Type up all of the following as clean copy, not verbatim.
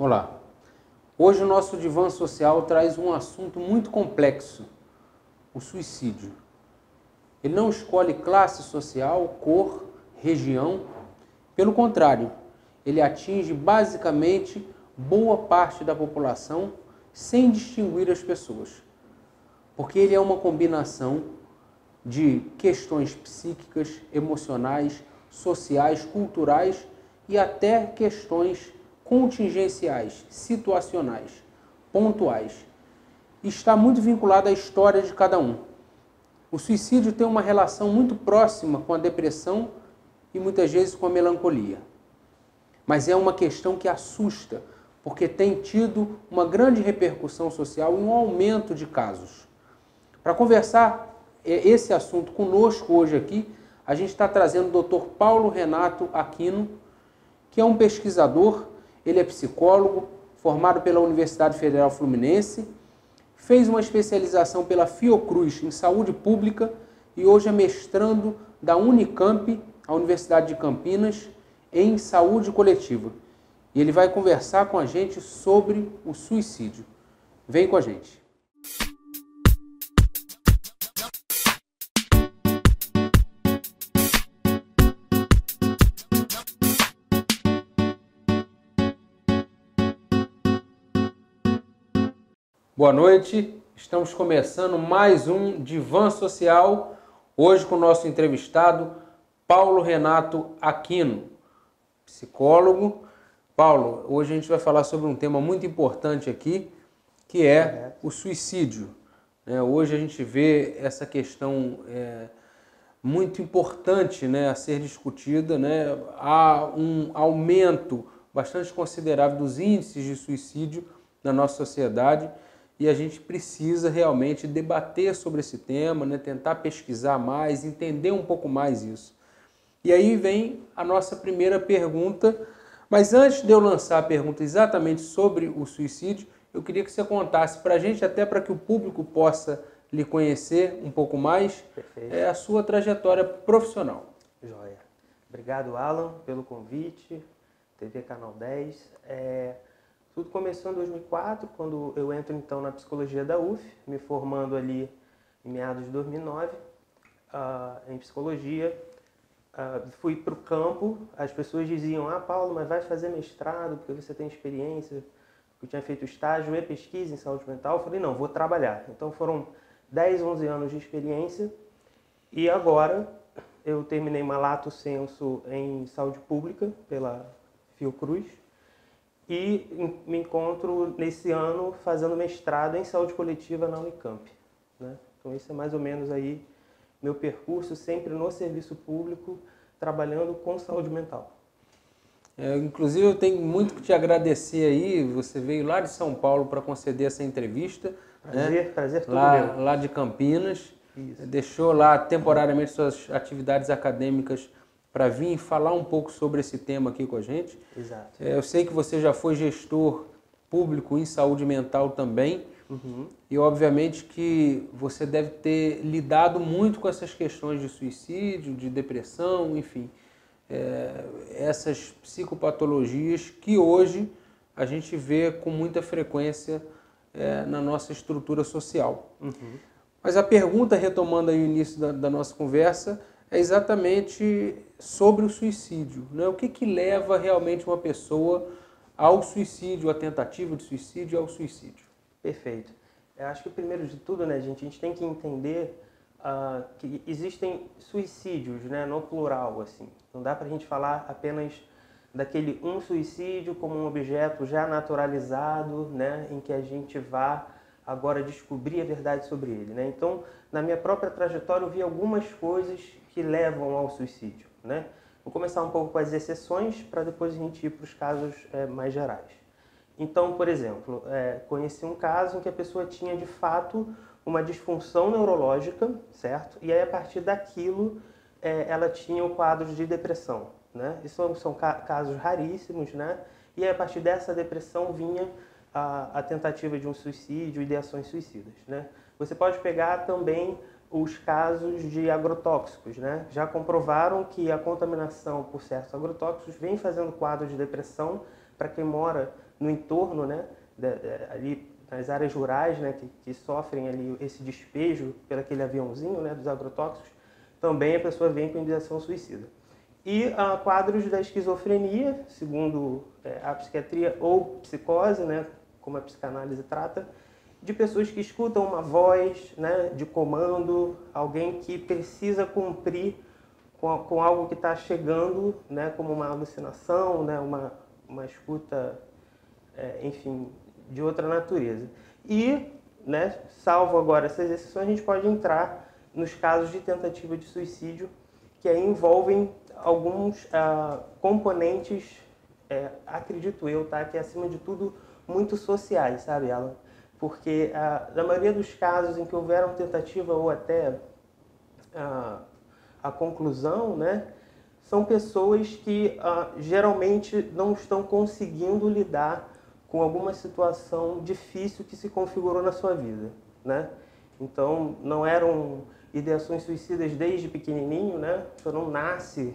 Olá. Hoje o nosso divã social traz um assunto muito complexo, o suicídio. Ele não escolhe classe social, cor, região. Pelo contrário, ele atinge basicamente boa parte da população sem distinguir as pessoas. Porque ele é uma combinação de questões psíquicas, emocionais, sociais, culturais e até questões contingenciais, situacionais, pontuais. Está muito vinculado à história de cada um. O suicídio tem uma relação muito próxima com a depressão e muitas vezes com a melancolia. Mas é uma questão que assusta, porque tem tido uma grande repercussão social e um aumento de casos. Para conversar esse assunto conosco hoje aqui, a gente está trazendo o Dr. Paulo Renato Aquino, que é um pesquisador, ele é psicólogo, formado pela Universidade Federal Fluminense, fez uma especialização pela Fiocruz em Saúde Pública e hoje é mestrando da Unicamp, a Universidade de Campinas, em Saúde Coletiva. E ele vai conversar com a gente sobre o suicídio. Vem com a gente. Boa noite, estamos começando mais um Divã Social, hoje com o nosso entrevistado Paulo Renato Aquino, psicólogo. Paulo, hoje a gente vai falar sobre um tema muito importante aqui, que é o suicídio. Hoje a gente vê essa questão muito importante, a ser discutida. Há um aumento bastante considerável dos índices de suicídio na nossa sociedade. E a gente precisa realmente debater sobre esse tema, tentar pesquisar mais, entender um pouco mais isso. E aí vem a nossa primeira pergunta, mas antes de eu lançar a pergunta exatamente sobre o suicídio, eu queria que você contasse para a gente, até para que o público possa lhe conhecer um pouco mais, a sua trajetória profissional. Joia. Obrigado, Alan, pelo convite, TV Canal 10. Tudo começou em 2004, quando eu entro então na psicologia da UF, me formando ali em meados de 2009 em psicologia. Fui para o campo, as pessoas diziam: Paulo, mas vai fazer mestrado porque você tem experiência. Eu tinha feito estágio e pesquisa em saúde mental. Eu falei: não, vou trabalhar. Então foram 10, 11 anos de experiência e agora eu terminei uma lato sensu em saúde pública pela Fiocruz. E me encontro nesse ano fazendo mestrado em saúde coletiva na Unicamp. Então esse é mais ou menos aí meu percurso, sempre no serviço público, trabalhando com saúde mental. Inclusive eu tenho muito que te agradecer aí, você veio lá de São Paulo para conceder essa entrevista. Prazer todo meu. Lá de Campinas. Isso. Deixou lá temporariamente suas atividades acadêmicas para vir falar um pouco sobre esse tema aqui com a gente. Exato. Eu sei que você já foi gestor público em saúde mental também. Uhum. E obviamente que você deve ter lidado muito com essas questões de suicídio, de depressão, enfim. Essas psicopatologias que hoje a gente vê com muita frequência na nossa estrutura social. Uhum. Mas a pergunta, retomando aí o início da nossa conversa, é exatamente sobre o suicídio. O que leva realmente uma pessoa ao suicídio, à tentativa de suicídio, ao suicídio? Perfeito. Eu acho que primeiro de tudo, a gente tem que entender que existem suicídios, no plural, assim. Não dá pra gente falar apenas daquele um suicídio como um objeto já naturalizado, em que a gente vá agora descobrir a verdade sobre ele, Então, na minha própria trajetória, eu vi algumas coisas que levam ao suicídio, Vou começar um pouco com as exceções para depois a gente ir para os casos mais gerais. Então, por exemplo, conheci um caso em que a pessoa tinha de fato uma disfunção neurológica, certo? E aí a partir daquilo ela tinha o quadro de depressão, Isso são casos raríssimos, E aí a partir dessa depressão vinha a tentativa de um suicídio, ideações suicidas, Você pode pegar também os casos de agrotóxicos, Já comprovaram que a contaminação por certos agrotóxicos vem fazendo quadro de depressão para quem mora no entorno, né, ali nas áreas rurais, né, que sofrem ali esse despejo pelo aquele aviãozinho, né, dos agrotóxicos, também a pessoa vem com ideação suicida. E quadros da esquizofrenia, segundo a psiquiatria, ou psicose, né, como a psicanálise trata, de pessoas que escutam uma voz, né, de comando, alguém que precisa cumprir com algo que está chegando, né, como uma alucinação, né, uma escuta, enfim, de outra natureza. E, né, salvo agora essas exceções, a gente pode entrar nos casos de tentativa de suicídio, que aí envolvem alguns componentes, acredito eu, tá, que é acima de tudo muito sociais, sabe, Alan? Porque na maioria dos casos em que houveram tentativa ou até a conclusão, né, são pessoas que geralmente não estão conseguindo lidar com alguma situação difícil que se configurou na sua vida, né? Então, não eram ideações suicidas desde pequenininho, né? Você não nasce,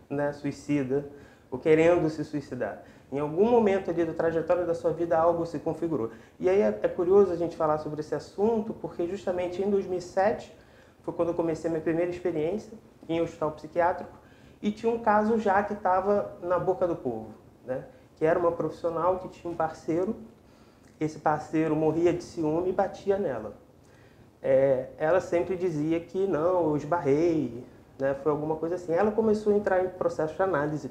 né, suicida ou querendo se suicidar. Em algum momento ali da trajetória da sua vida, algo se configurou. E aí é curioso a gente falar sobre esse assunto, porque justamente em 2007 foi quando eu comecei a minha primeira experiência em hospital psiquiátrico e tinha um caso já que estava na boca do povo, né? Que era uma profissional que tinha um parceiro, esse parceiro morria de ciúme e batia nela. Ela sempre dizia que não, eu esbarrei, né? Foi alguma coisa assim. Ela começou a entrar em processo de análise.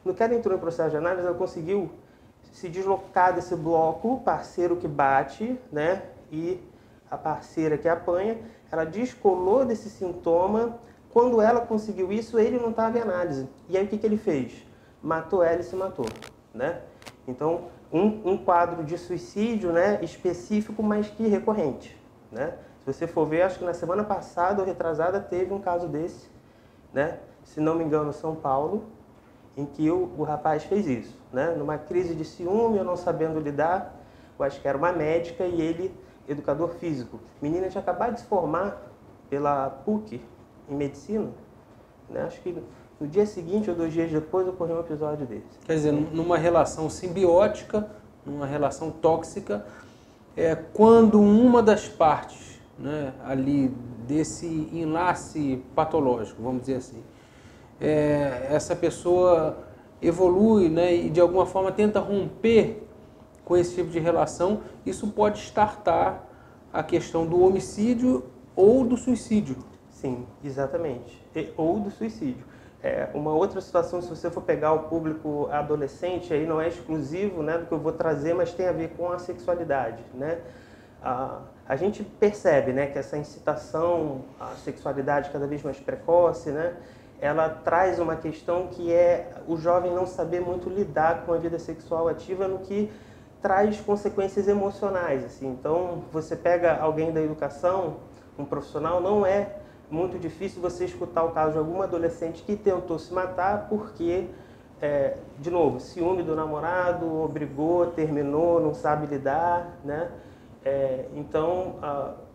No que ela entrou em processo de análise, ela conseguiu se deslocar desse bloco, o parceiro que bate, né, e a parceira que apanha. Ela descolou desse sintoma. Quando ela conseguiu isso, ele não estava em análise. E aí o que ele fez? Matou ela e se matou, né? Então, um quadro de suicídio, né, específico, mas que recorrente, né? Se você for ver, acho que na semana passada ou retrasada teve um caso desse, né? Se não me engano, São Paulo, em que o rapaz fez isso, né? Numa crise de ciúme, eu não sabendo lidar, eu acho que era uma médica e ele, educador físico. Menina tinha acabado de se formar pela PUC em medicina, né? Acho que no dia seguinte ou 2 dias depois ocorreu um episódio desse. Quer dizer, numa relação simbiótica, numa relação tóxica, quando uma das partes, né, ali desse enlace patológico, vamos dizer assim, essa pessoa evolui, né, e de alguma forma tenta romper com esse tipo de relação, isso pode startar a questão do homicídio ou do suicídio. Sim, exatamente. Ou do suicídio. Uma outra situação, se você for pegar o público adolescente, aí não é exclusivo, né, do que eu vou trazer, mas tem a ver com a sexualidade, né? A gente percebe, né, que essa incitação à sexualidade cada vez mais precoce, né, ela traz uma questão que é o jovem não saber muito lidar com a vida sexual ativa, no que traz consequências emocionais, assim. Então, você pega alguém da educação, um profissional, não é muito difícil você escutar o caso de alguma adolescente que tentou se matar porque, de novo, ciúme do namorado, obrigou, terminou, não sabe lidar, né? Então,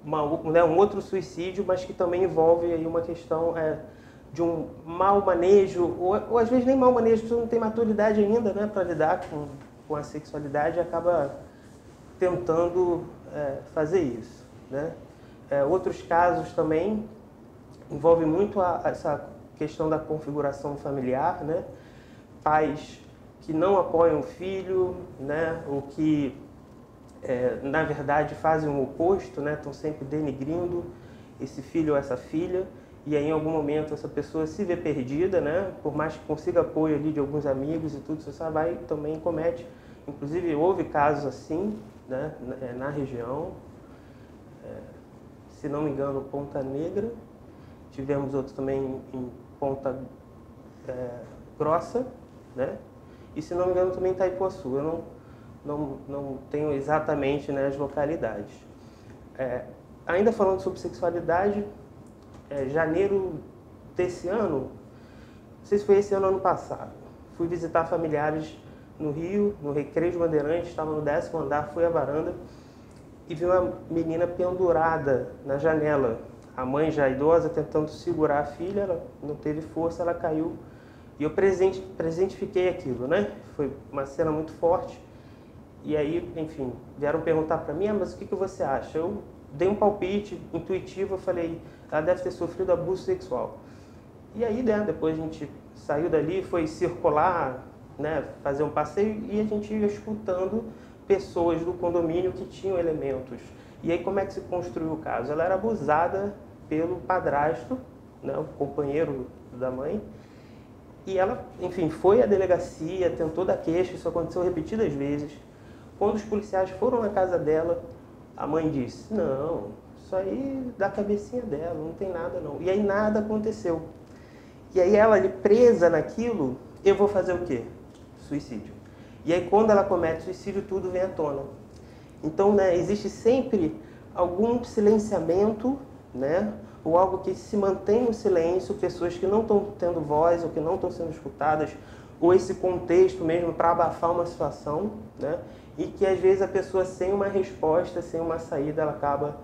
um outro suicídio, mas que também envolve aí uma questão de um mau manejo, ou às vezes nem mau manejo, a pessoa não tem maturidade ainda, né, para lidar com a sexualidade e acaba tentando fazer isso, né? Outros casos também envolve muito essa questão da configuração familiar, né? Pais que não apoiam o filho, né? Ou que, na verdade, fazem o oposto, né? Estão sempre denigrindo esse filho ou essa filha, e aí, em algum momento, essa pessoa se vê perdida, né? Por mais que consiga apoio ali de alguns amigos e tudo, você vai e também comete. Inclusive, houve casos assim, né? Na região, se não me engano, Ponta Negra. Tivemos outros também em Ponta Grossa, né? E se não me engano também em Itaipuaçu. Eu não tenho exatamente, né, as localidades. Ainda falando sobre sexualidade, janeiro desse ano, não sei se foi esse ano ou ano passado, fui visitar familiares no Rio, no Recreio Bandeirantes, estava no 10º andar, fui à varanda e vi uma menina pendurada na janela. A mãe já idosa tentando segurar a filha, ela não teve força, ela caiu. E eu presentifiquei aquilo, né? Foi uma cena muito forte. E aí, enfim, vieram perguntar para mim, mas o que você acha? Eu dei um palpite intuitivo, eu falei, ela deve ter sofrido abuso sexual. E aí, né, depois a gente saiu dali, foi circular, né, fazer um passeio, e a gente ia escutando pessoas do condomínio que tinham elementos. E aí, como é que se construiu o caso? Ela era abusada pelo padrasto, né, o companheiro da mãe, e ela, enfim, foi à delegacia, tentou dar queixa, isso aconteceu repetidas vezes. Quando os policiais foram na casa dela, a mãe disse, não, isso aí da cabecinha dela, não tem nada não. E aí nada aconteceu. E aí ela ali presa naquilo, eu vou fazer o quê? Suicídio. E aí quando ela comete suicídio, tudo vem à tona. Então, né, existe sempre algum silenciamento, né, ou algo que se mantém no silêncio, pessoas que não estão tendo voz ou que não estão sendo escutadas, ou esse contexto mesmo para abafar uma situação, né, e que às vezes a pessoa sem uma resposta, sem uma saída, ela acaba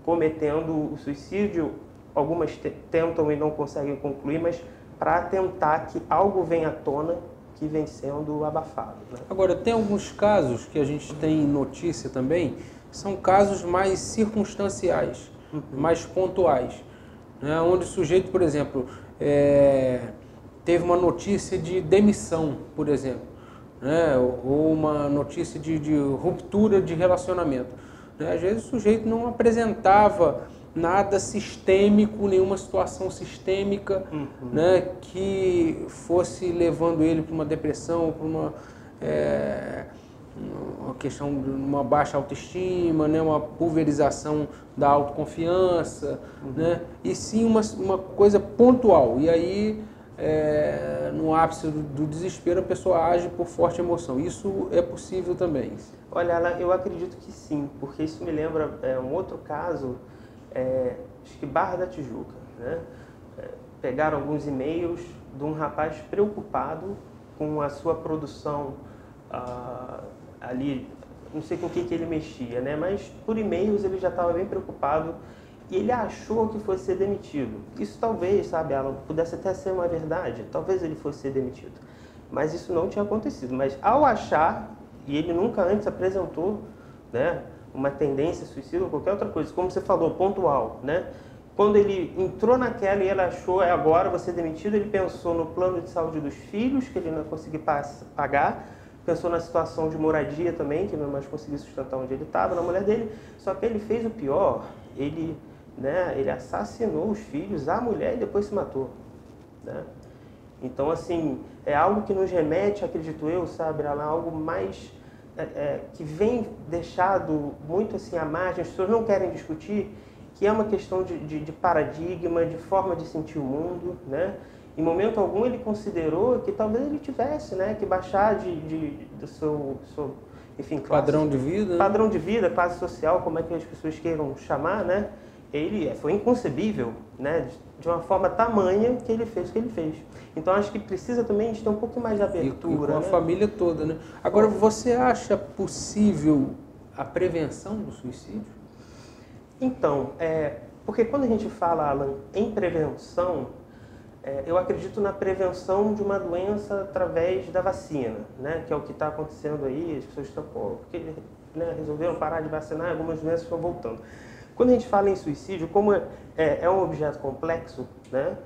cometendo o suicídio. Algumas tentam e não conseguem concluir, mas para tentar que algo venha à tona que vem sendo abafado, né? Agora, tem alguns casos que a gente tem notícia também, são casos mais circunstanciais, mais pontuais, né? Onde o sujeito, por exemplo, teve uma notícia de demissão, por exemplo, né? Ou uma notícia de ruptura de relacionamento, né? Às vezes o sujeito não apresentava nada sistêmico, nenhuma situação sistêmica, né, que fosse levando ele para uma depressão, para uma questão de uma baixa autoestima, né, uma pulverização da autoconfiança, né, e sim uma coisa pontual. E aí, no ápice do desespero, a pessoa age por forte emoção. Isso é possível também? Olha, eu acredito que sim, porque isso me lembra um outro caso. Acho que Barra da Tijuca, né? Pegaram alguns e-mails de um rapaz preocupado com a sua produção ali, não sei com o que ele mexia, né? Mas por e-mails ele já estava bem preocupado e ele achou que fosse ser demitido. Isso talvez, sabe, Alan, pudesse até ser uma verdade, talvez ele fosse ser demitido, mas isso não tinha acontecido. Mas ao achar, e ele nunca antes apresentou, né, uma tendência suicida ou qualquer outra coisa, como você falou, pontual, né? Quando ele entrou naquela e ele achou, agora vou ser demitido, ele pensou no plano de saúde dos filhos, que ele não conseguia pagar, pensou na situação de moradia também, que ele não mais conseguia sustentar onde ele estava, na mulher dele, só que ele fez o pior, ele assassinou os filhos, a mulher, e depois se matou, né? Então, assim, é algo que nos remete, acredito eu, sabe, a algo mais que vem deixado muito assim à margem, as pessoas não querem discutir, que é uma questão de paradigma, de forma de sentir o mundo, né? Em momento algum ele considerou que talvez ele tivesse, né, que baixar do seu enfim, classe, padrão de vida, né? Padrão de vida, classe social, como é que as pessoas queiram chamar, né? Ele foi inconcebível, né, de uma forma tamanha que ele fez o que ele fez. Então acho que precisa também de ter um pouco mais de abertura. E com a né? família toda, né? Agora, você acha possível a prevenção do suicídio? Então, porque quando a gente fala, Alan, em prevenção, eu acredito na prevenção de uma doença através da vacina, né? Que é o que está acontecendo aí, as pessoas estão, porque, né, resolveram parar de vacinar, algumas doenças estão voltando. Quando a gente fala em suicídio, como é um objeto complexo, né,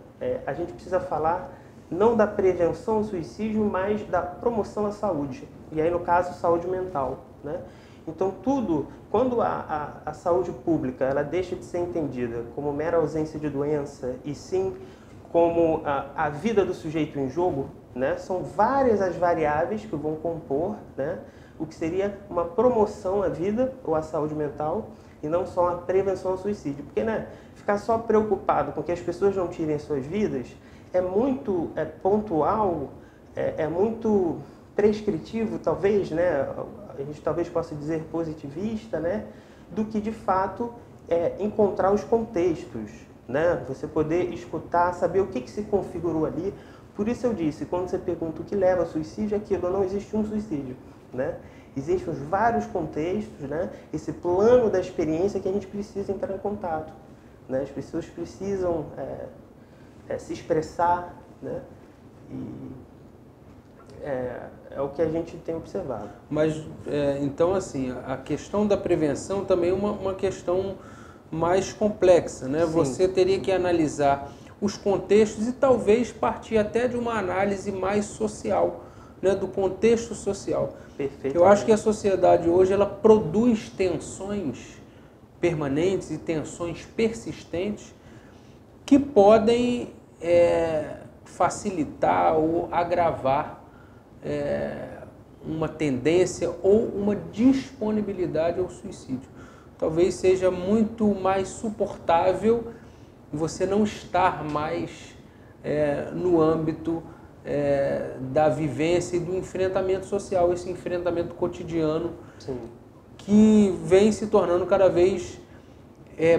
a gente precisa falar não da prevenção ao suicídio, mas da promoção à saúde. E aí, no caso, saúde mental, né? Então, tudo, quando a saúde pública ela deixa de ser entendida como mera ausência de doença e sim como a vida do sujeito em jogo, né, são várias as variáveis que vão compor, né, o que seria uma promoção à vida ou à saúde mental, e não só uma prevenção ao suicídio. Porque, né, ficar só preocupado com que as pessoas não tirem suas vidas é muito pontual, é muito prescritivo, talvez, né, a gente talvez possa dizer positivista, né, do que de fato encontrar os contextos, né, você poder escutar, saber o que se configurou ali. Por isso eu disse, quando você pergunta o que leva ao suicídio, aquilo não existe um suicídio, né? Existem os vários contextos, né? Esse plano da experiência que a gente precisa entrar em contato, né? As pessoas precisam se expressar, né? E É o que a gente tem observado. Mas, então, assim, a questão da prevenção também é uma questão mais complexa, né? Sim. Você teria que analisar os contextos e talvez partir até de uma análise mais social, né? Do contexto social. Perfeito. Eu acho que a sociedade hoje ela produz tensões permanentes e tensões persistentes que podem facilitar ou agravar uma tendência ou uma disponibilidade ao suicídio. Talvez seja muito mais suportável você não estar mais no âmbito da vivência e do enfrentamento social, esse enfrentamento cotidiano. Sim. Que vem se tornando cada vez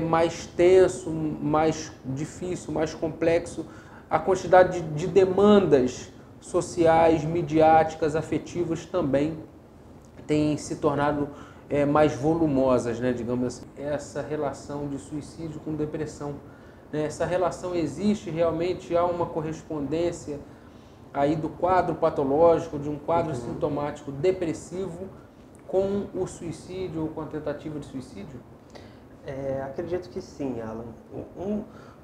mais tenso, mais difícil, mais complexo. A quantidade de demandas sociais, midiáticas, afetivas também tem se tornado mais volumosas, né, digamos assim. Essa relação de suicídio com depressão, né, essa relação existe realmente, há uma correspondência aí do quadro patológico, de um quadro sintomático depressivo com o suicídio ou com a tentativa de suicídio? Acredito que sim, Alan.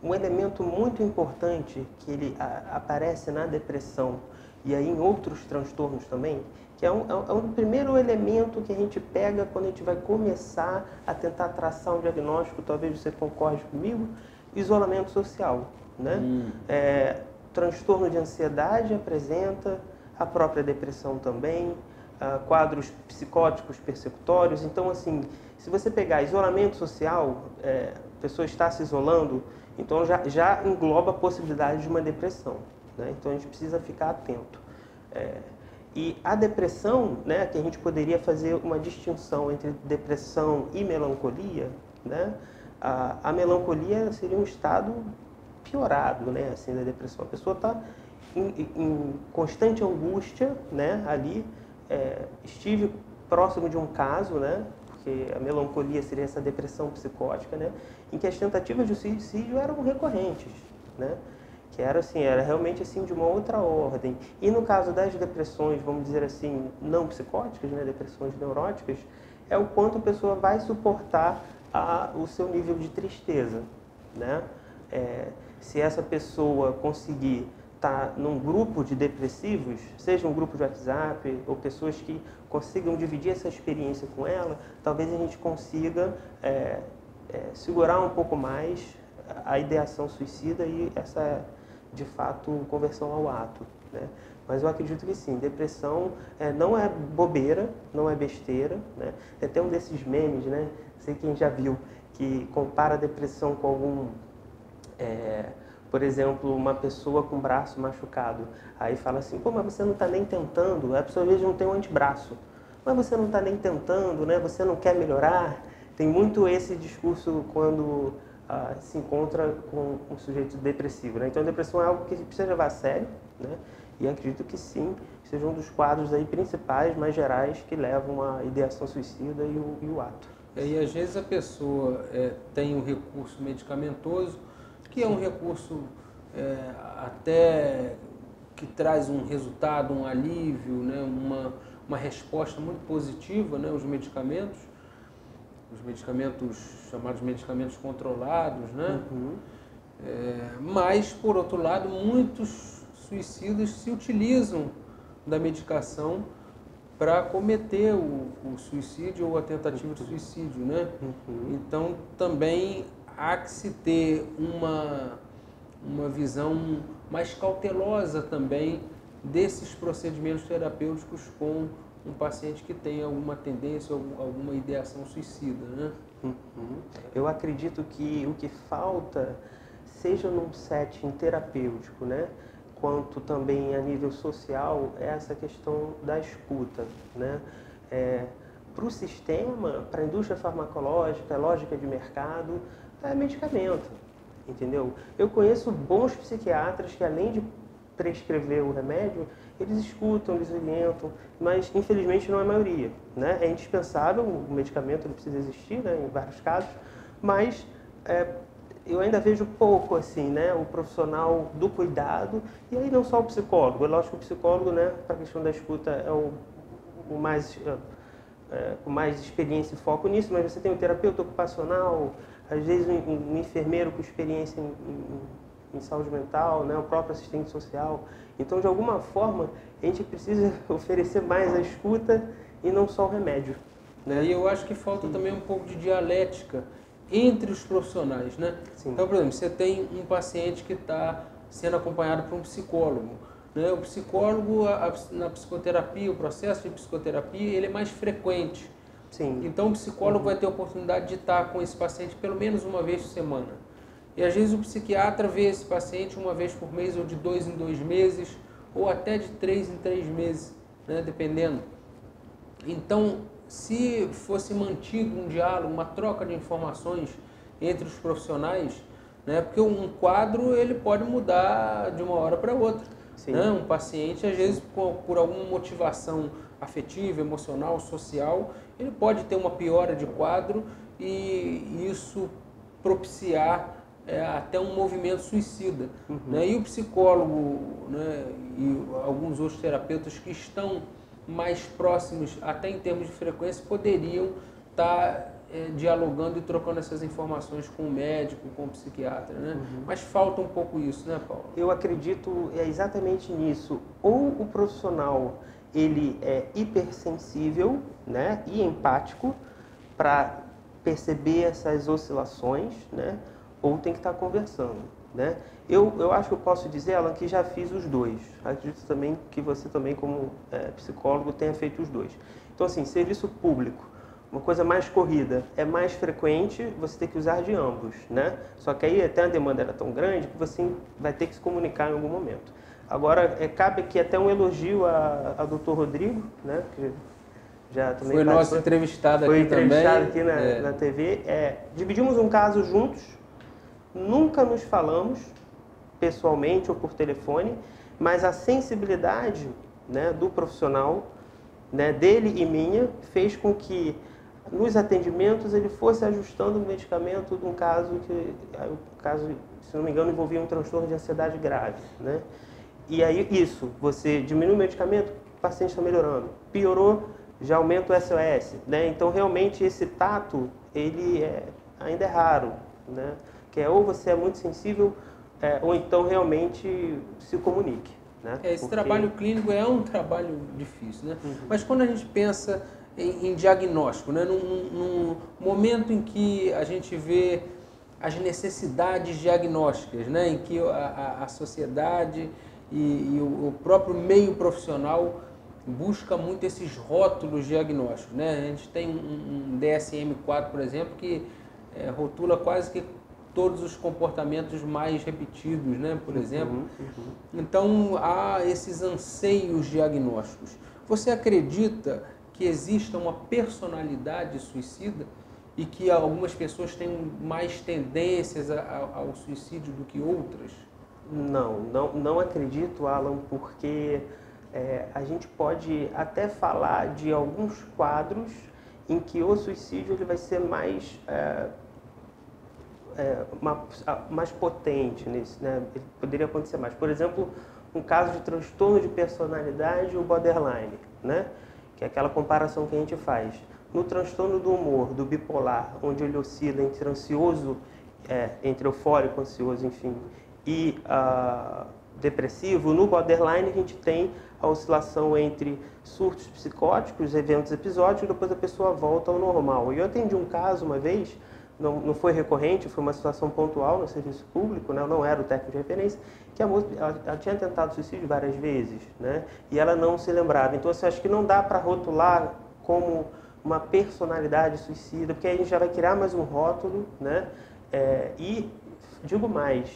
Um elemento muito importante que ele aparece na depressão e aí em outros transtornos também, que é um primeiro elemento que a gente pega quando a gente vai começar a tentar traçar um diagnóstico, talvez você concorde comigo, isolamento social, né? Transtorno de ansiedade apresenta, a própria depressão também, quadros psicóticos persecutórios. Então, assim, se você pegar isolamento social, a pessoa está se isolando, então já engloba a possibilidade de uma depressão, né? Então a gente precisa ficar atento. E a depressão, né, que a gente poderia fazer uma distinção entre depressão e melancolia, né? A melancolia seria um estado piorado, né, assim, da depressão. A pessoa está em constante angústia, né, ali. Estive próximo de um caso, né, porque a melancolia seria essa depressão psicótica, né, em que as tentativas de suicídio eram recorrentes, né, que era realmente assim de uma outra ordem. E no caso das depressões, vamos dizer assim, não psicóticas, né, depressões neuróticas, é o quanto a pessoa vai suportar o seu nível de tristeza, né. Se essa pessoa conseguir estar num grupo de depressivos, seja um grupo de WhatsApp ou pessoas que consigam dividir essa experiência com ela, talvez a gente consiga segurar um pouco mais a ideação suicida e essa, de fato, conversão ao ato, né? Mas eu acredito que sim, depressão não é bobeira, não é besteira, né? Tem um desses memes, né? Não sei quem já viu, que compara a depressão com algum... por exemplo, uma pessoa com o braço machucado, aí fala assim, pô, mas você não está nem tentando, a pessoa às vezes não tem um antebraço, mas você não está nem tentando, né? Você não quer melhorar. Tem muito esse discurso quando se encontra com um sujeito depressivo, né? Então a depressão é algo que a gente precisa levar a sério, né? E acredito que sim, seja um dos quadros aí principais, mais gerais, que levam à ideação suicida e o ato. E às vezes a pessoa tem um recurso medicamentoso, que é um recurso até que traz um resultado, um alívio, né? Uma resposta muito positiva, né? Os medicamentos chamados medicamentos controlados, né? Mas, por outro lado, muitos suicidas se utilizam da medicação para cometer o suicídio ou a tentativa de suicídio, né? Então, também há que se ter uma visão mais cautelosa também desses procedimentos terapêuticos com um paciente que tem alguma tendência, alguma ideação suicida, né? Eu acredito que o que falta, seja num setting terapêutico, né, quanto também a nível social, é essa questão da escuta, né? Para o sistema, para a indústria farmacológica, a lógica de mercado, é medicamento, entendeu? Eu conheço bons psiquiatras que, além de prescrever o remédio, eles escutam, eles orientam, mas infelizmente não é a maioria, né? É indispensável, o medicamento ele precisa existir, né, em vários casos, mas eu ainda vejo pouco, assim, né, o profissional do cuidado, e aí não só o psicólogo. É lógico que o psicólogo, né, para a questão da escuta, é o mais, com mais experiência e foco nisso, mas você tem o terapeuta ocupacional, às vezes um enfermeiro com experiência em saúde mental, né, o próprio assistente social. Então, de alguma forma, a gente precisa oferecer mais a escuta e não só o remédio, né? E eu acho que falta também um pouco de dialética entre os profissionais, né? Sim. Então, por exemplo, você tem um paciente que está sendo acompanhado por um psicólogo, né? O psicólogo, na psicoterapia, o processo de psicoterapia, ele é mais frequente. Sim. Então, o psicólogo vai ter a oportunidade de estar com esse paciente pelo menos uma vez por semana. E às vezes o psiquiatra vê esse paciente uma vez por mês, ou de 2 em 2 meses, ou até de 3 em 3 meses, né? Dependendo. Então, se fosse mantido um diálogo, uma troca de informações entre os profissionais, né? Porque um quadro ele pode mudar de uma hora para outra. Né? Um paciente, às vezes, por alguma motivação afetiva, emocional, social, ele pode ter uma piora de quadro e isso propiciar até um movimento suicida. Né? E o psicólogo, né, e alguns outros terapeutas que estão mais próximos, até em termos de frequência, poderiam estar dialogando e trocando essas informações com o médico, com o psiquiatra, né? Mas falta um pouco isso, né, Paulo? Eu acredito exatamente nisso. Ou o profissional ele é hipersensível, né, e empático para perceber essas oscilações, né, ou tem que estar conversando, né? Eu acho que eu posso dizer, Alan, que já fiz os dois. Acredito também que você também, como psicólogo, tenha feito os dois. Então, assim, serviço público, uma coisa mais corrida, é mais frequente você ter que usar de ambos, né? Só que aí até a demanda era tão grande que você vai ter que se comunicar em algum momento. Agora, cabe aqui até um elogio a Dr. Rodrigo, né? Que já também foi nosso entrevistado aqui também. Foi entrevistado aqui na TV. Dividimos um caso juntos, nunca nos falamos pessoalmente ou por telefone, mas a sensibilidade, né, do profissional, né, dele e minha, fez com que nos atendimentos ele fosse ajustando o medicamento de um caso que, se não me engano, envolvia um transtorno de ansiedade grave, né? E aí isso, você diminui o medicamento, o paciente está melhorando. Piorou, já aumenta o SOS, né? Então realmente esse tato, ele ainda é raro, né? Que ou você é muito sensível, ou então realmente se comunique, né? Esse trabalho clínico é um trabalho difícil, né? Mas quando a gente pensa em diagnóstico, né? Num momento em que a gente vê as necessidades diagnósticas, né? Em que a sociedade e o próprio meio profissional busca muito esses rótulos diagnósticos, né? A gente tem um DSM-4, por exemplo, que rotula quase que todos os comportamentos mais repetidos, né? Por exemplo. Então, há esses anseios diagnósticos. Você acredita que exista uma personalidade suicida e que algumas pessoas têm mais tendências ao suicídio do que outras? Não acredito, Alan, porque a gente pode até falar de alguns quadros em que o suicídio ele vai ser mais potente nisso, né? Ele poderia acontecer mais. Por exemplo, um caso de transtorno de personalidade, o borderline, né? Que é aquela comparação que a gente faz. No transtorno do humor, do bipolar, onde ele oscila entre ansioso, entre eufórico, ansioso, enfim, e depressivo, no borderline a gente tem a oscilação entre surtos psicóticos, eventos episódicos, e depois a pessoa volta ao normal. E eu atendi um caso uma vez, não foi recorrente, foi uma situação pontual no serviço público, né? Eu não era o técnico de referência, que a moça ela tinha tentado suicídio várias vezes, né? E ela não se lembrava. Então, assim, acho que não dá para rotular como uma personalidade suicida, porque aí a gente já vai criar mais um rótulo, né? E digo mais,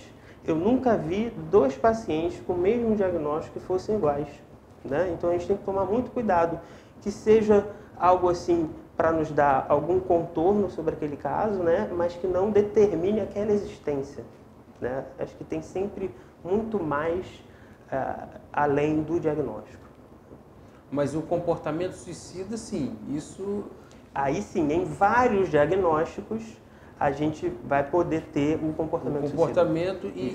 eu nunca vi 2 pacientes com o mesmo diagnóstico que fossem iguais, né? Então a gente tem que tomar muito cuidado, que seja algo assim para nos dar algum contorno sobre aquele caso, né? Mas que não determine aquela existência, né? Acho que tem sempre muito mais além do diagnóstico. Mas o comportamento suicida, sim, isso... Aí sim, em vários diagnósticos, a gente vai poder ter um comportamento suicida.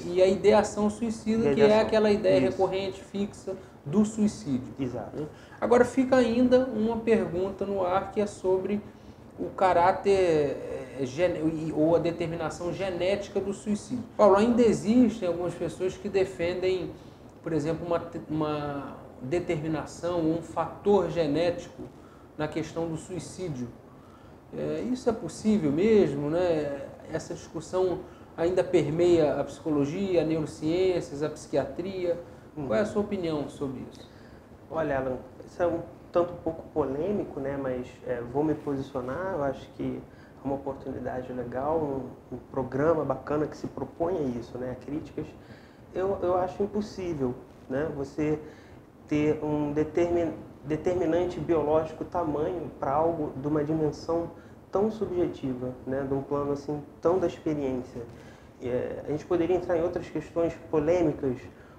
E a ideação suicida, que é aquela ideia recorrente, fixa do suicídio. Exato. Agora fica ainda uma pergunta no ar, que é sobre o caráter ou a determinação genética do suicídio. Paulo, ainda existem algumas pessoas que defendem, por exemplo, uma determinação, um fator genético na questão do suicídio. Isso é possível mesmo, né? Essa discussão ainda permeia a psicologia, a neurociências, a psiquiatria. Qual é a sua opinião sobre isso? Olha, Alan, isso é um tanto pouco polêmico, né? Mas vou me posicionar. Eu acho que é uma oportunidade legal, um programa bacana que se propõe a isso, né? A críticas. Eu acho impossível, né? Você ter um determinante biológico tamanho para algo de uma dimensão tão subjetiva, né? De um plano assim tão da experiência. A gente poderia entrar em outras questões polêmicas,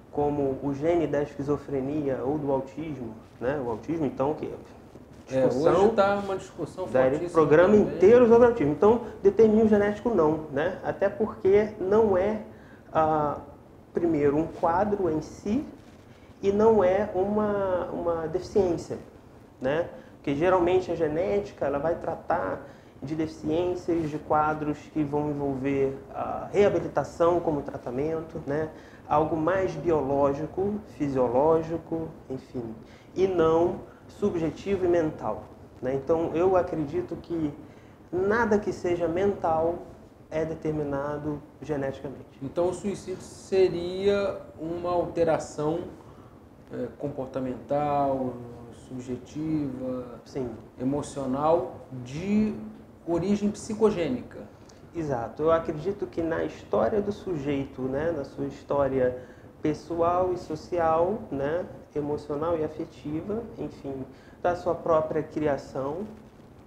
como o gene da esquizofrenia ou do autismo, né? O autismo, então, que hoje está uma discussão fortíssima. Programa inteiro sobre o autismo. Então, determínio genético não, né? Até porque não é, primeiro, um quadro em si e não é uma deficiência, né? Porque geralmente a genética ela vai tratar de deficiências, de quadros que vão envolver a reabilitação como tratamento, né? Algo mais biológico, fisiológico, enfim, e não subjetivo e mental, né? Então, eu acredito que nada que seja mental é determinado geneticamente. Então, o suicídio seria uma alteração comportamental, subjetiva, sim, emocional, de origem psicogênica. Exato. Eu acredito que na história do sujeito, né, na sua história pessoal e social, né, emocional e afetiva, enfim, da sua própria criação,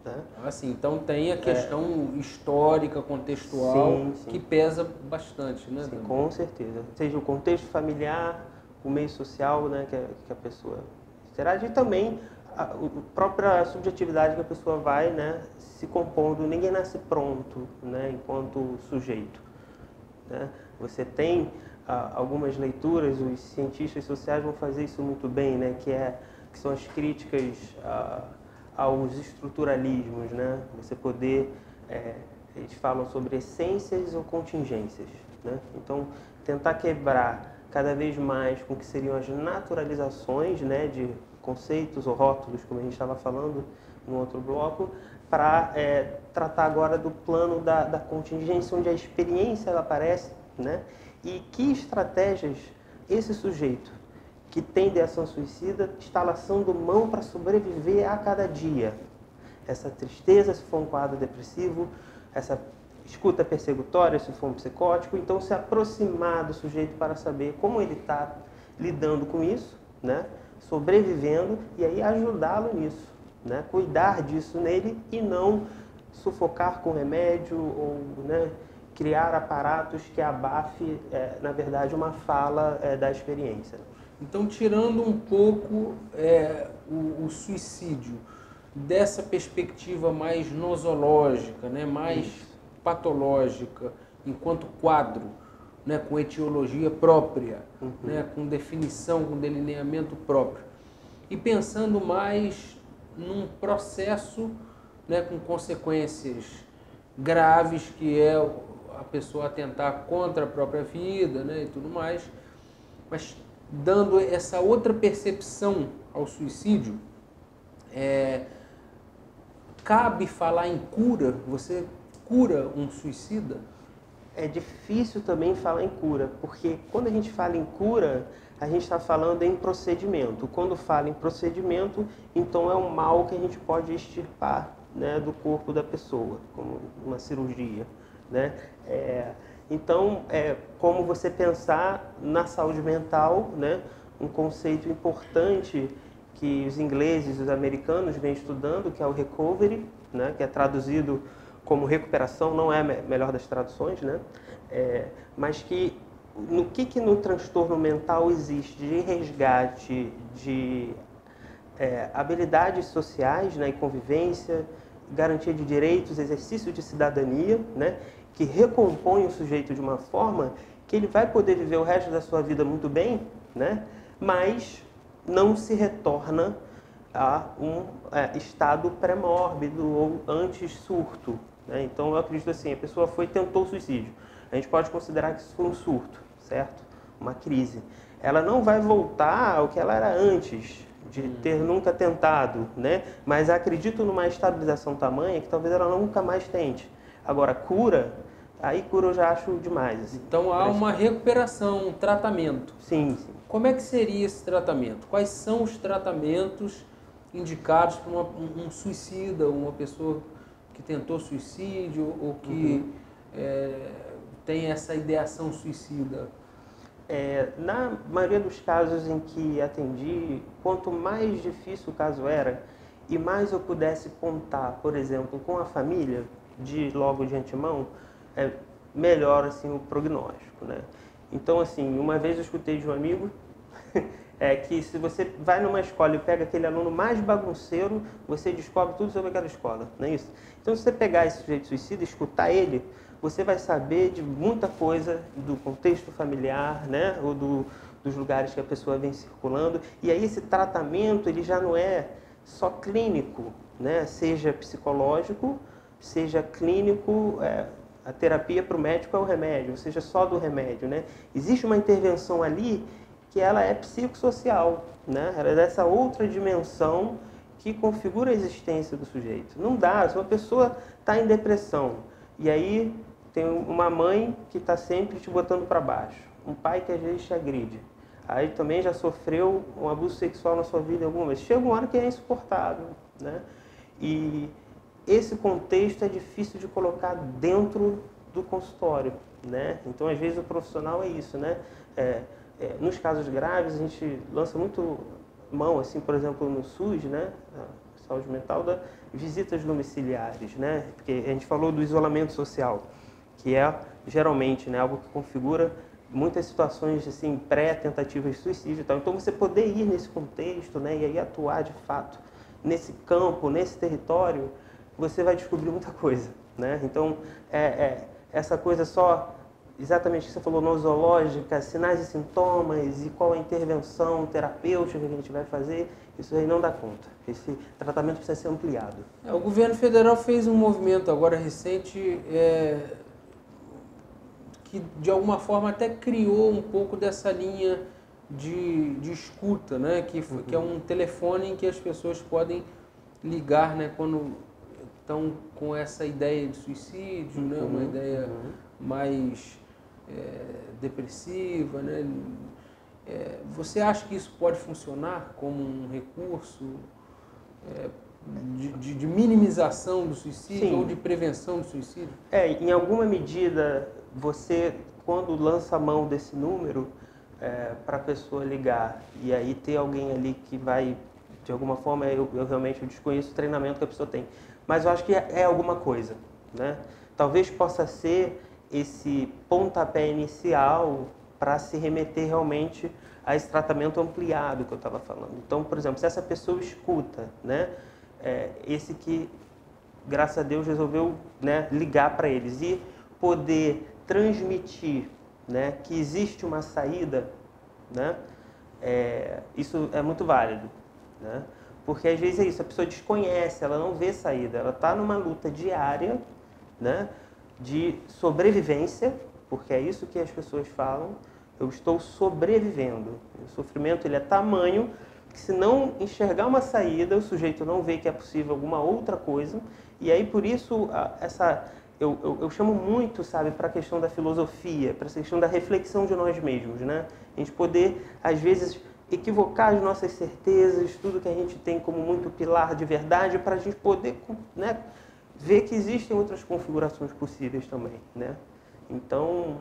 né? Assim, então tem a questão histórica, contextual, sim. que pesa bastante, né? Sim, com certeza. Seja o contexto familiar, o meio social, né, que a pessoa interage, e também a própria subjetividade que a pessoa vai, né, se compondo. Ninguém nasce pronto, né, enquanto sujeito, né? Você tem algumas leituras, os cientistas sociais vão fazer isso muito bem, né, que são as críticas aos estruturalismos, né? Você poder, eles falam sobre essências ou contingências, né? Então, tentar quebrar cada vez mais com o que seriam as naturalizações, né, de conceitos ou rótulos, como a gente estava falando no outro bloco, para tratar agora do plano da contingência, onde a experiência ela aparece, né? E que estratégias esse sujeito que tem ideação suicida está laçando mão para sobreviver a cada dia. Essa tristeza, se for um quadro depressivo, essa escuta persecutória, se for um psicótico. Então, se aproximar do sujeito para saber como ele está lidando com isso, né? Sobrevivendo, e aí ajudá-lo nisso, né? Cuidar disso nele e não sufocar com remédio ou, né, criar aparatos que abafe, na verdade, uma fala da experiência. Então, tirando um pouco o suicídio dessa perspectiva mais nosológica, né, mais patológica, enquanto quadro, né, com etiologia própria, né, com definição, com delineamento próprio, e pensando mais num processo, né, com consequências graves, que é a pessoa atentar contra a própria vida, né, e tudo mais, mas dando essa outra percepção ao suicídio, cabe falar em cura? Você cura um suicida? É difícil também falar em cura, porque quando a gente fala em cura, a gente está falando em procedimento. Quando fala em procedimento, então é um mal que a gente pode extirpar, né, do corpo da pessoa, como uma cirurgia, né? Então, como você pensar na saúde mental, né, um conceito importante que os ingleses e os americanos vêm estudando, que é o recovery, né, que é traduzido como recuperação, não é a melhor das traduções, né? Mas que no transtorno mental existe de resgate de habilidades sociais, né, e convivência, garantia de direitos, exercício de cidadania, né, que recompõe o sujeito de uma forma que ele vai poder viver o resto da sua vida muito bem, né, mas não se retorna a um estado pré-mórbido ou antes surto, né? Então eu acredito assim, a pessoa tentou suicídio. A gente pode considerar que isso foi um surto, certo? Uma crise. Ela não vai voltar ao que ela era antes de ter nunca tentado, né? Mas acredito numa estabilização tamanha que talvez ela nunca mais tente. Agora, cura, aí cura eu já acho demais. Assim. Então há uma recuperação, um tratamento. Sim, sim. Como é que seria esse tratamento? Quais são os tratamentos indicados para um suicida, uma pessoa que tentou suicídio ou que tem essa ideação suicida? Na maioria dos casos em que atendi, quanto mais difícil o caso era e mais eu pudesse contar, por exemplo, com a família, logo de antemão, melhor assim, o prognóstico, né? Então, assim, uma vez eu escutei de um amigo que se você vai numa escola e pega aquele aluno mais bagunceiro, você descobre tudo sobre aquela escola, não é isso? Então, se você pegar esse sujeito suicida e escutar ele, você vai saber de muita coisa do contexto familiar, né? Ou dos lugares que a pessoa vem circulando. E aí esse tratamento ele já não é só clínico, né? Seja psicológico, seja clínico, a terapia para o médico é o remédio, ou seja, só do remédio, né? Existe uma intervenção ali que ela é psicossocial, né? Ela é dessa outra dimensão que configura a existência do sujeito. Não dá, se uma pessoa está em depressão e aí tem uma mãe que está sempre te botando para baixo, um pai que às vezes te agride, aí também já sofreu um abuso sexual na sua vida alguma vez, chega uma hora que é insuportável, né? E esse contexto é difícil de colocar dentro do consultório, né? Então, às vezes, o profissional é isso, né? Nos casos graves, a gente lança muito mão, assim, por exemplo, no SUS, né? A saúde mental, das visitas domiciliares, né? Porque a gente falou do isolamento social, que é, geralmente, né, algo que configura muitas situações, assim, pré-tentativas de suicídio e tal. Então, você poder ir nesse contexto, né? E aí atuar, de fato, nesse campo, nesse território, você vai descobrir muita coisa, né? Então, essa coisa só, exatamente o que você falou, nosológica, sinais e sintomas e qual a intervenção terapêutica que a gente vai fazer, isso aí não dá conta. Esse tratamento precisa ser ampliado. O governo federal fez um movimento agora recente que, de alguma forma, até criou um pouco dessa linha de escuta, né? Que é um telefone em que as pessoas podem ligar, né? Quando estão com essa ideia de suicídio, né? Uma ideia mais depressiva, né? Você acha que isso pode funcionar como um recurso de minimização do suicídio? Sim. Ou de prevenção do suicídio? Em alguma medida, você, quando lança a mão desse número para a pessoa ligar e aí ter alguém ali que vai, de alguma forma, eu realmente desconheço o treinamento que a pessoa tem, mas eu acho que é alguma coisa, né? Talvez possa ser esse pontapé inicial para se remeter realmente a esse tratamento ampliado que eu estava falando. Então, por exemplo, se essa pessoa escuta, né, esse que, graças a Deus, resolveu, né, ligar para eles e poder transmitir, né, que existe uma saída, né, isso é muito válido, né? Porque às vezes é isso, a pessoa desconhece, ela não vê saída, ela está numa luta diária, né, de sobrevivência, porque é isso que as pessoas falam, eu estou sobrevivendo. O sofrimento ele é tamanho que, se não enxergar uma saída, o sujeito não vê que é possível alguma outra coisa, e aí por isso eu chamo muito, sabe, para a questão da filosofia, para a questão da reflexão de nós mesmos, né? A gente poder, às vezes, equivocar as nossas certezas, tudo que a gente tem como muito pilar de verdade, para a gente poder, né, ver que existem outras configurações possíveis também, né? Então,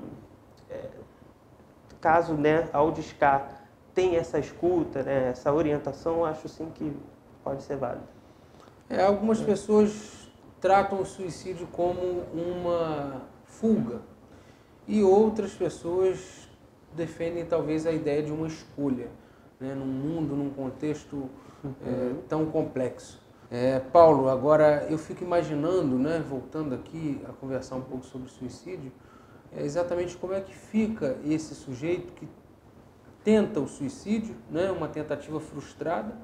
caso, né, ao discar tem essa escuta, né, essa orientação, eu acho sim que pode ser válido. Algumas pessoas tratam o suicídio como uma fuga e outras pessoas defendem talvez a ideia de uma escolha, né, num mundo, num contexto tão complexo. Paulo, agora eu fico imaginando, né, voltando aqui a conversar um pouco sobre suicídio, exatamente como é que fica esse sujeito que tenta o suicídio, né, uma tentativa frustrada,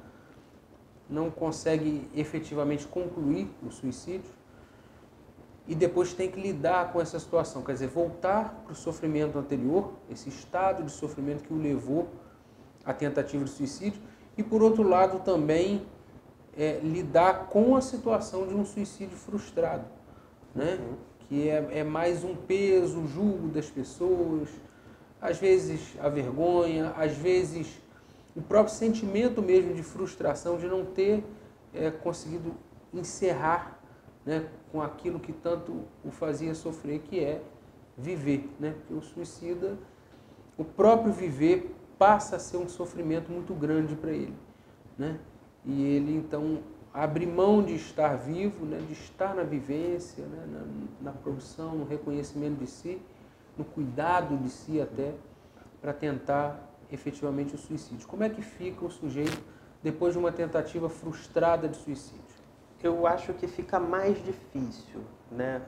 não consegue efetivamente concluir o suicídio e depois tem que lidar com essa situação, quer dizer, voltar para o sofrimento anterior, esse estado de sofrimento que o levou à tentativa de suicídio, e por outro lado também lidar com a situação de um suicídio frustrado, né? Que é mais um peso, o julgo das pessoas, às vezes a vergonha, às vezes o próprio sentimento mesmo de frustração de não ter conseguido encerrar, né, com aquilo que tanto o fazia sofrer, que é viver, né? Porque o suicida, o próprio viver passa a ser um sofrimento muito grande para ele, né? E ele então abre mão de estar vivo, né, de estar na vivência, né, na produção, no reconhecimento de si, no cuidado de si até, para tentar efetivamente o suicídio. Como é que fica o sujeito depois de uma tentativa frustrada de suicídio? Eu acho que fica mais difícil, né?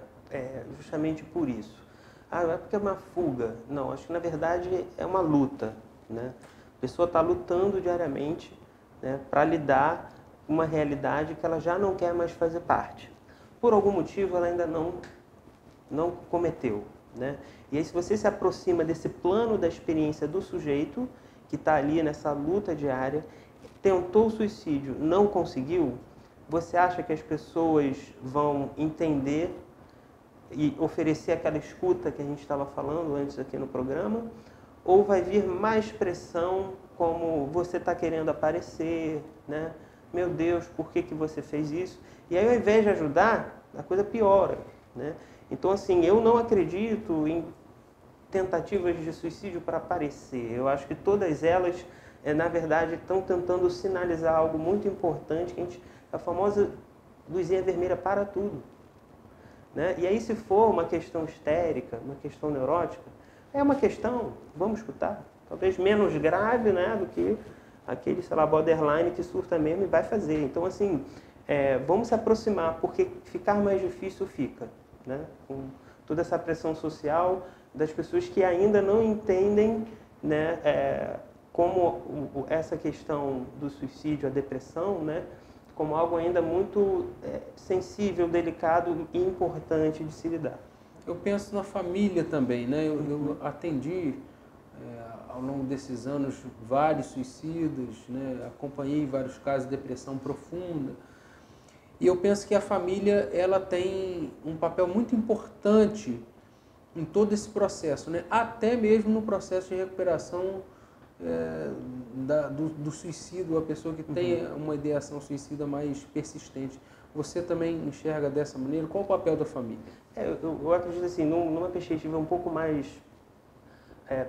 Justamente por isso. É porque é uma fuga. Não, acho que na verdade é uma luta, né? A pessoa está lutando diariamente, né, para lidar com uma realidade que ela já não quer mais fazer parte. Por algum motivo ela ainda não cometeu, né? E aí se você se aproxima desse plano da experiência do sujeito, que está ali nessa luta diária, tentou o suicídio, não conseguiu, você acha que as pessoas vão entender e oferecer aquela escuta que a gente estava falando antes aqui no programa? Ou vai vir mais pressão, como você está querendo aparecer, né? Meu Deus, por que você fez isso? E aí, ao invés de ajudar, a coisa piora, né? Então, assim, eu não acredito em tentativas de suicídio para aparecer. Eu acho que todas elas, na verdade, estão tentando sinalizar algo muito importante, que a famosa luzinha vermelha para tudo, né? E aí, se for uma questão histérica, uma questão neurótica, é uma questão, vamos escutar, talvez menos grave, né, do que aquele, sei lá, borderline que surta mesmo e vai fazer. Então, assim, vamos se aproximar, porque ficar mais difícil fica, né, com toda essa pressão social das pessoas que ainda não entendem, né, como essa questão do suicídio, a depressão, né, como algo ainda muito sensível, delicado e importante de se lidar. Eu penso na família também, né? Eu atendi ao longo desses anos vários suicidas, né? Acompanhei vários casos de depressão profunda. E eu penso que a família ela tem um papel muito importante em todo esse processo, né? Até mesmo no processo de recuperação do suicídio, a pessoa que tem uma ideação suicida mais persistente. Você também enxerga dessa maneira? Qual o papel da família? Eu acredito assim, numa perspectiva um pouco mais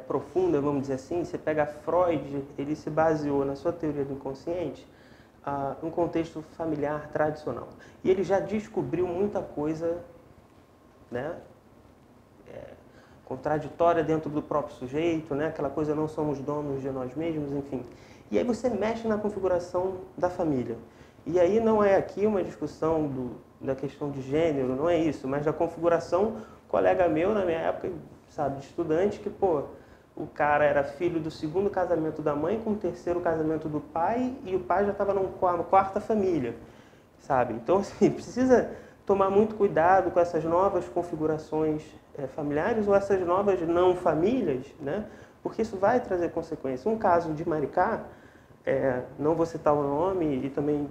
profunda, vamos dizer assim, você pega Freud, ele se baseou na sua teoria do inconsciente num contexto familiar tradicional. E ele já descobriu muita coisa, né, contraditória dentro do próprio sujeito, né, aquela coisa não somos donos de nós mesmos, enfim. E aí você mexe na configuração da família. E aí não é aqui uma discussão da questão de gênero, não é isso, mas da configuração, colega meu na minha época, sabe, de estudante, que, pô, o cara era filho do segundo casamento da mãe com o terceiro casamento do pai, e o pai já estava numa quarta família, sabe? Então, assim, precisa tomar muito cuidado com essas novas configurações familiares ou essas novas não famílias, né? Porque isso vai trazer consequências. Um caso de Maricá, não vou citar o nome e também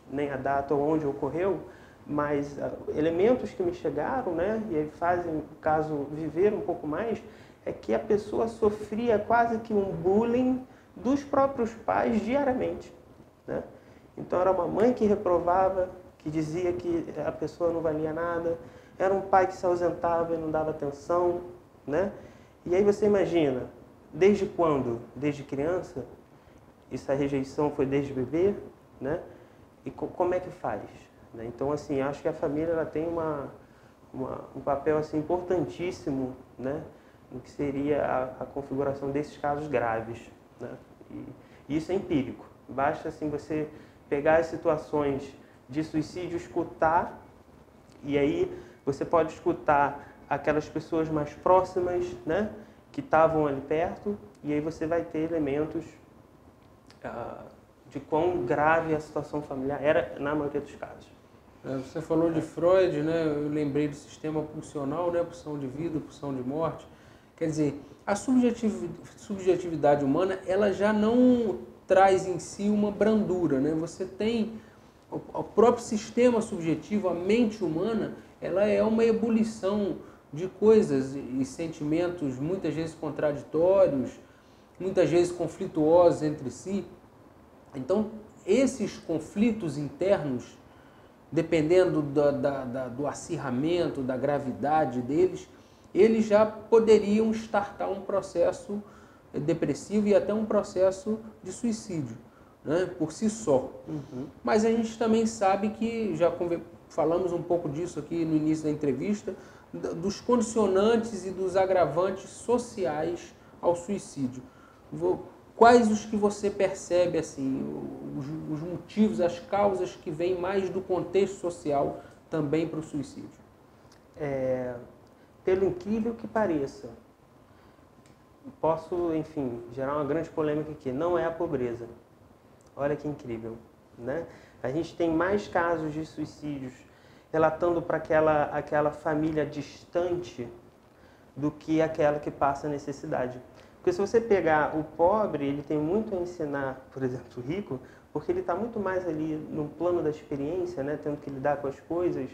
nem a data ou onde ocorreu, mas elementos que me chegaram, né, e aí fazem o caso viver um pouco mais, é que a pessoa sofria quase que um bullying dos próprios pais diariamente, né? Então era uma mãe que reprovava, que dizia que a pessoa não valia nada, era um pai que se ausentava e não dava atenção, né? E aí você imagina, desde quando? Desde criança? Essa rejeição foi desde bebê, né? E como é que faz? Né? Então, assim, acho que a família ela tem um papel assim, importantíssimo, né? No que seria a configuração desses casos graves, né? E isso é empírico. Basta assim, você pegar as situações de suicídio escutar, e aí você pode escutar aquelas pessoas mais próximas, né, que estavam ali perto, e aí você vai ter elementos de quão grave a situação familiar era na maioria dos casos. Você falou de Freud, né? Eu lembrei do sistema pulsional, né? Pulsão de vida, pulsão de morte. Quer dizer, a subjetividade humana, ela já não traz em si uma brandura, né? Você tem o próprio sistema subjetivo, a mente humana, ela é uma ebulição de coisas e sentimentos muitas vezes contraditórios, muitas vezes conflituosos entre si. Então, esses conflitos internos, dependendo do acirramento, da gravidade deles, eles já poderiam startar um processo depressivo e até um processo de suicídio, né, por si só. Mas a gente também sabe que, já falamos um pouco disso aqui no início da entrevista, dos condicionantes e dos agravantes sociais ao suicídio. Quais os que você percebe, assim, os motivos, as causas que vêm mais do contexto social também para o suicídio? Pelo incrível que pareça, posso, enfim, gerar uma grande polêmica aqui, não é a pobreza. Olha que incrível, né? A gente tem mais casos de suicídios relatando para aquela família distante do que aquela que passa necessidade. Porque se você pegar o pobre, ele tem muito a ensinar, por exemplo, o rico, porque ele está muito mais ali no plano da experiência, né, tendo que lidar com as coisas,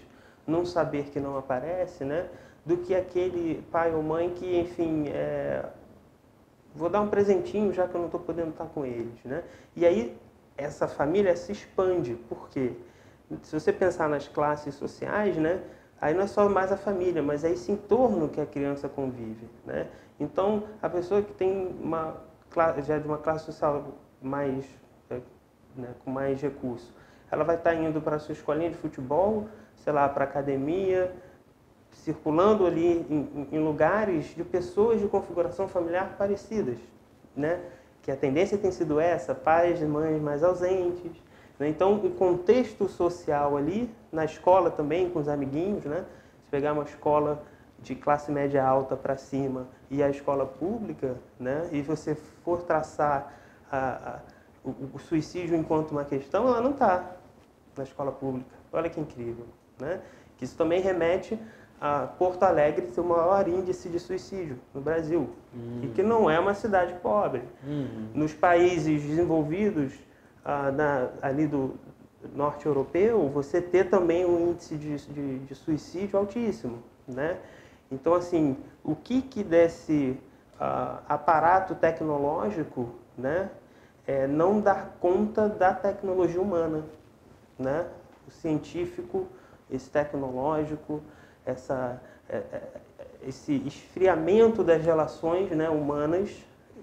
não saber que não aparece, né, do que aquele pai ou mãe que, enfim, vou dar um presentinho já que eu não estou podendo estar com eles, né? E aí essa família se expande, por quê? Se você pensar nas classes sociais, né, aí não é só mais a família, mas é esse entorno que a criança convive, né? Então, a pessoa que tem já de uma classe social mais, né, com mais recurso, ela vai estar indo para a sua escolinha de futebol, sei lá, para a academia, circulando ali em lugares de pessoas de configuração familiar parecidas, né? Que a tendência tem sido essa, pais e mães mais ausentes, né? Então, o contexto social ali, na escola também, com os amiguinhos, né? Se pegar uma escola de classe média alta para cima e a escola pública, né, e você for traçar o suicídio enquanto uma questão, ela não está na escola pública. Olha que incrível, né? Que isso também remete a Porto Alegre ter o maior índice de suicídio no Brasil, e que não é uma cidade pobre. Nos países desenvolvidos ali do norte europeu, você ter também um índice de suicídio altíssimo, né? Então, assim, o que desse aparato tecnológico, né, não dar conta da tecnologia humana, né? O científico, esse tecnológico, esse esfriamento das relações, né, humanas,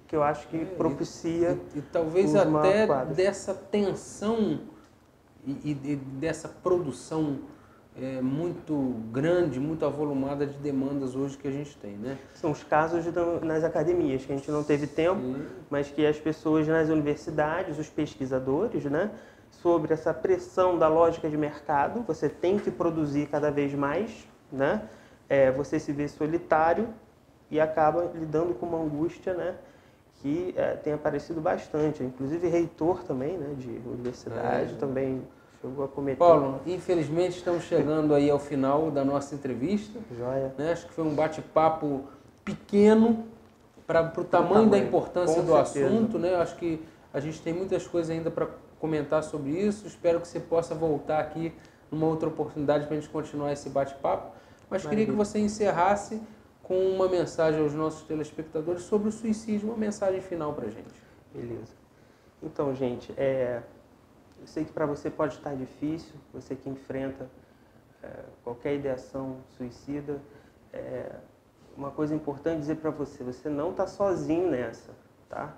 que eu acho que propicia e talvez até dessa tensão e dessa produção muito grande, muito avolumada de demandas hoje que a gente tem, né? São os casos nas academias, que a gente não teve tempo, mas que as pessoas nas universidades, os pesquisadores, né, sobre essa pressão da lógica de mercado, você tem que produzir cada vez mais, né? Você se vê solitário e acaba lidando com uma angústia, né, que tem aparecido bastante. Inclusive reitor também, né, de universidade também chegou a cometer. Paulo, infelizmente estamos chegando aí ao final da nossa entrevista. Joia. Né? Acho que foi um bate-papo pequeno para o tamanho da importância do assunto, né? Acho que a gente tem muitas coisas ainda para comentar sobre isso. Espero que você possa voltar aqui numa outra oportunidade para a gente continuar esse bate-papo. Mas queria que você encerrasse com uma mensagem aos nossos telespectadores sobre o suicídio, uma mensagem final para a gente. Beleza. Então, gente, eu sei que para você pode estar difícil, você que enfrenta qualquer ideação suicida, uma coisa importante dizer para você, você não está sozinho nessa, tá?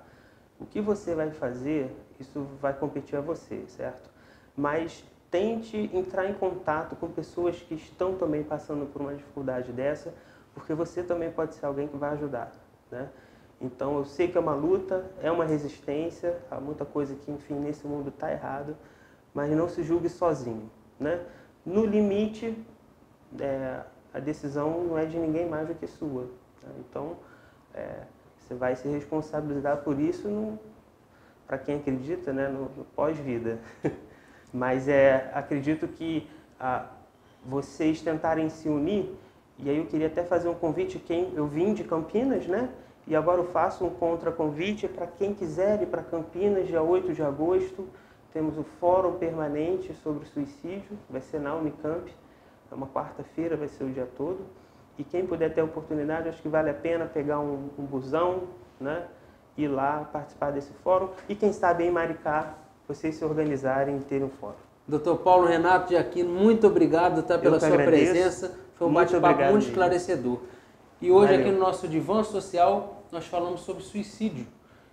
O que você vai fazer, isso vai competir a você, certo? Mas tente entrar em contato com pessoas que estão também passando por uma dificuldade dessa, porque você também pode ser alguém que vai ajudar, né? Então, eu sei que é uma luta, é uma resistência, há muita coisa que, enfim, nesse mundo está errado, mas não se julgue sozinho, né? No limite, a decisão não é de ninguém mais do que sua. Né? Então, você vai se responsabilizar por isso, para quem acredita, né, no pós-vida. Mas acredito que vocês tentarem se unir, e aí eu queria até fazer um convite, eu vim de Campinas, né? E agora eu faço um contra-convite para quem quiser ir para Campinas, dia 8 de agosto. Temos o Fórum Permanente sobre o Suicídio, vai ser na Unicamp, é uma quarta-feira, vai ser o dia todo. E quem puder ter a oportunidade, acho que vale a pena pegar um busão, né? Ir lá participar desse fórum. E quem sabe em Maricá, vocês se organizarem e terem um fórum. Dr. Paulo Renato de Aquino, muito obrigado pela sua presença. Foi um bate-papo muito esclarecedor. E hoje aqui no nosso Divã Social, nós falamos sobre suicídio.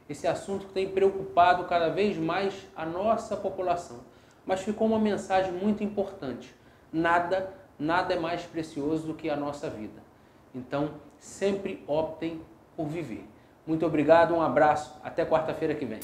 Esse assunto que tem preocupado cada vez mais a nossa população. Mas ficou uma mensagem muito importante. Nada é mais precioso do que a nossa vida. Então, sempre optem por viver. Muito obrigado, um abraço. Até quarta-feira que vem.